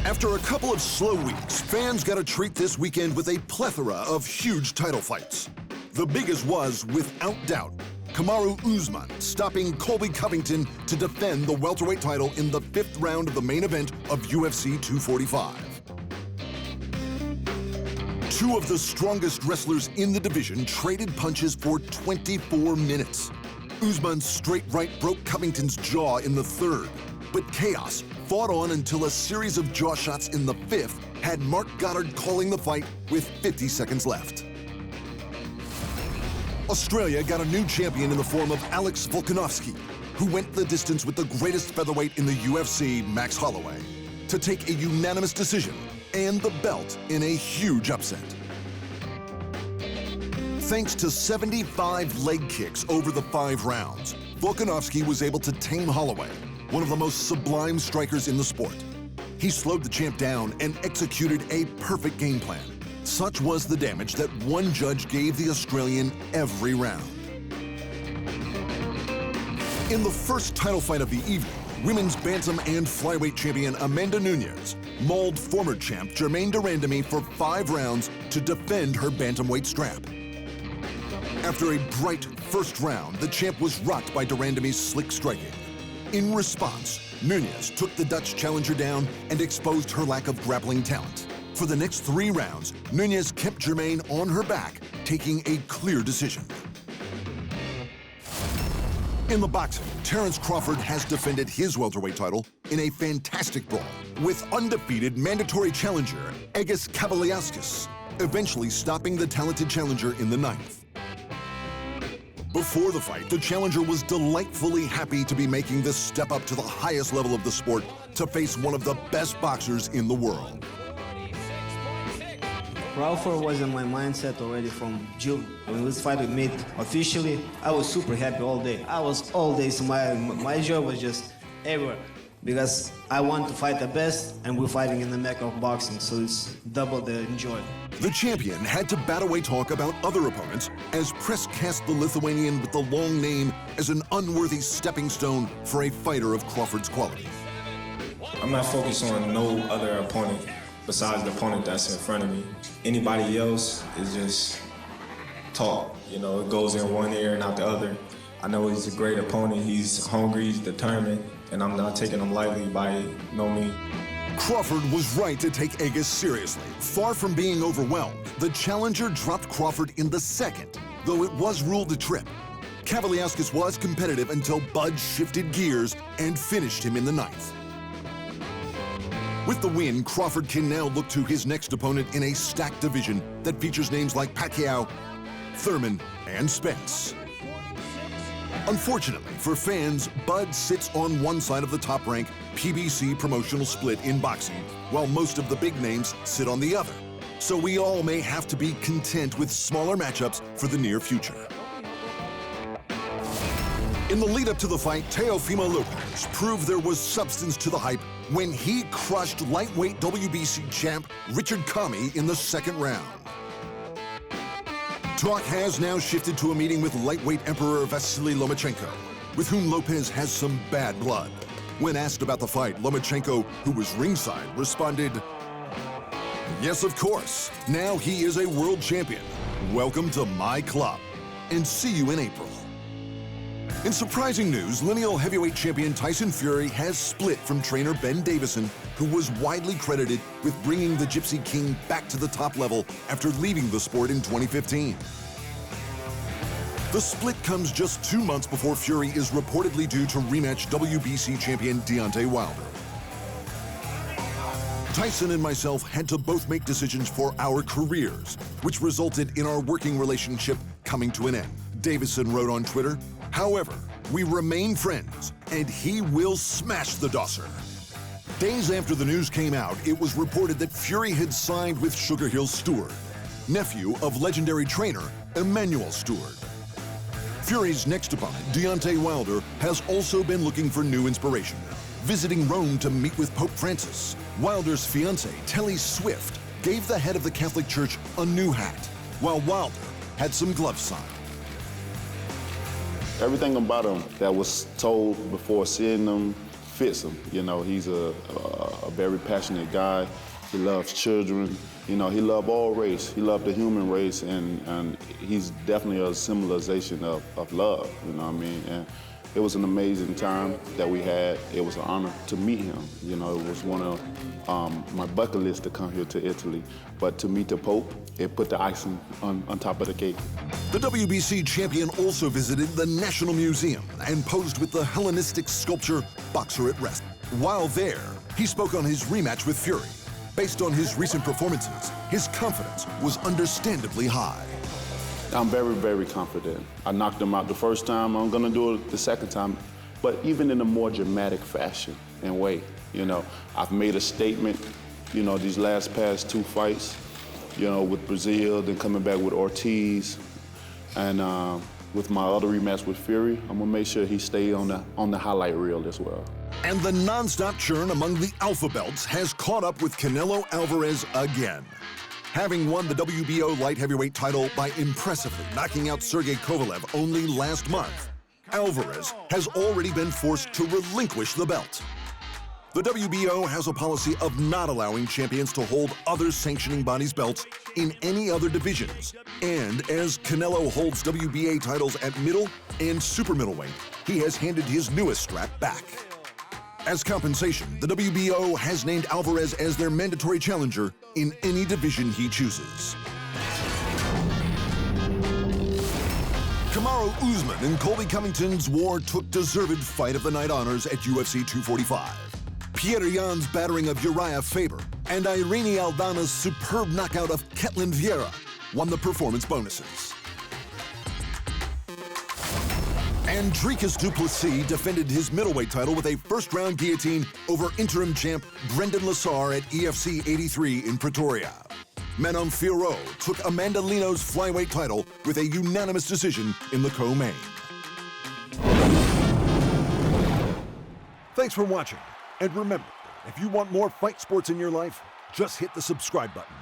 After a couple of slow weeks, fans got a treat this weekend with a plethora of huge title fights. The biggest was, without doubt, Kamaru Usman stopping Colby Covington to defend the welterweight title in the 5th round of the main event of UFC 245. Two of the strongest wrestlers in the division traded punches for 24 minutes. Usman's straight right broke Covington's jaw in the 3rd, but chaos fought on until a series of jaw shots in the 5th had Mark Goddard calling the fight with 50 seconds left. Australia got a new champion in the form of Alex Volkanovski, who went the distance with the greatest featherweight in the UFC, Max Holloway, to take a unanimous decision and the belt in a huge upset. Thanks to 75 leg kicks over the 5 rounds, Volkanovski was able to tame Holloway, one of the most sublime strikers in the sport. He slowed the champ down and executed a perfect game plan. Such was the damage that one judge gave the Australian every round. In the first title fight of the evening, women's bantam and flyweight champion Amanda Nunes mauled former champ Germaine De Randamie for 5 rounds to defend her bantamweight strap. After a bright first round, the champ was rocked by De Randamie's slick striking. In response, Nunes took the Dutch challenger down and exposed her lack of grappling talent. For the next 3 rounds, Nunes kept Germaine on her back, taking a clear decision. In the boxing, Terence Crawford has defended his welterweight title in a fantastic brawl with undefeated mandatory challenger Egis Kavaliauskas, eventually stopping the talented challenger in the 9th. Before the fight, the challenger was delightfully happy to be making this step up to the highest level of the sport to face one of the best boxers in the world. Crawford was in my mindset already from June. When this fight was made officially, I was super happy all day. I was all day smiling. My joy was just everywhere because I want to fight the best and we're fighting in the mecca of boxing, so it's double the joy. The champion had to bat away talk about other opponents as press cast the Lithuanian with the long name as an unworthy stepping stone for a fighter of Crawford's quality. I'm not focused on no other opponent besides the opponent that's in front of me. Anybody else is just talk. You know, it goes in one ear and out the other. I know he's a great opponent. He's hungry, he's determined, and I'm not taking him lightly by no means. Crawford was right to take Egis seriously. Far from being overwhelmed, the challenger dropped Crawford in the 2nd, though it was ruled a trip. Kavaliauskas was competitive until Bud shifted gears and finished him in the 9th. With the win, Crawford can now look to his next opponent in a stacked division that features names like Pacquiao, Thurman, and Spence. Unfortunately for fans, Bud sits on one side of the top-rank PBC promotional split in boxing, while most of the big names sit on the other. So we all may have to be content with smaller matchups for the near future. In the lead-up to the fight, Teofimo Lopez proved there was substance to the hype when he crushed lightweight WBC champ Richard Commey in the 2nd round. Talk has now shifted to a meeting with lightweight Emperor Vasily Lomachenko, with whom Lopez has some bad blood. When asked about the fight, Lomachenko, who was ringside, responded, "Yes, of course. Now he is a world champion. Welcome to my club, and see you in April." In surprising news, lineal heavyweight champion Tyson Fury has split from trainer Ben Davison, who was widely credited with bringing the Gypsy King back to the top level after leaving the sport in 2015. The split comes just 2 months before Fury is reportedly due to rematch WBC champion Deontay Wilder. Tyson and myself had to both make decisions for our careers, which resulted in our working relationship coming to an end. Davison wrote on Twitter, "However, we remain friends, and he will smash the Dosser." Days after the news came out, it was reported that Fury had signed with Sugar Hill Stewart, nephew of legendary trainer Emmanuel Stewart. Fury's next opponent, Deontay Wilder, has also been looking for new inspiration, visiting Rome to meet with Pope Francis. Wilder's fiancée, Telly Swift, gave the head of the Catholic Church a new hat, while Wilder had some gloves signed. Everything about him that was told before seeing him fits him. You know, he's a very passionate guy. He loves children. You know, he loved all race. He loved the human race, and he's definitely a symbolization of love, you know what I mean? And it was an amazing time that we had. It was an honor to meet him. You know, it was one of my bucket list to come here to Italy. But to meet the Pope, it put the icing on top of the cake. The WBC champion also visited the National Museum and posed with the Hellenistic sculpture Boxer at Rest. While there, he spoke on his rematch with Fury. Based on his recent performances, his confidence was understandably high. I'm very, very confident. I knocked him out the first time. I'm gonna do it the second time, but even in a more dramatic fashion and way. You know, I've made a statement, you know, these past 2 fights, you know, with Brazil, then coming back with Ortiz, and with my other rematch with Fury, I'm gonna make sure he stay on the highlight reel as well. And the non-stop churn among the alpha belts has caught up with Canelo Alvarez again. Having won the WBO light heavyweight title by impressively knocking out Sergey Kovalev only last month, Alvarez has already been forced to relinquish the belt. The WBO has a policy of not allowing champions to hold other sanctioning bodies' belts in any other divisions. And as Canelo holds WBA titles at middle and super middleweight, he has handed his newest strap back. As compensation, the WBO has named Alvarez as their mandatory challenger in any division he chooses. Kamaru Usman and Colby Covington's war took deserved fight of the night honors at UFC 245. Petr Yan's battering of Uriah Faber and Irene Aldana's superb knockout of Ketlin Vieira won the performance bonuses. And Dricus du Plessis defended his middleweight title with a first-round guillotine over interim champ Brendan Lassar at EFC 83 in Pretoria. Manon Fiorot took Amanda Lino's flyweight title with a unanimous decision in the co-main. Thanks for watching, and remember, if you want more fight sports in your life, just hit the subscribe button.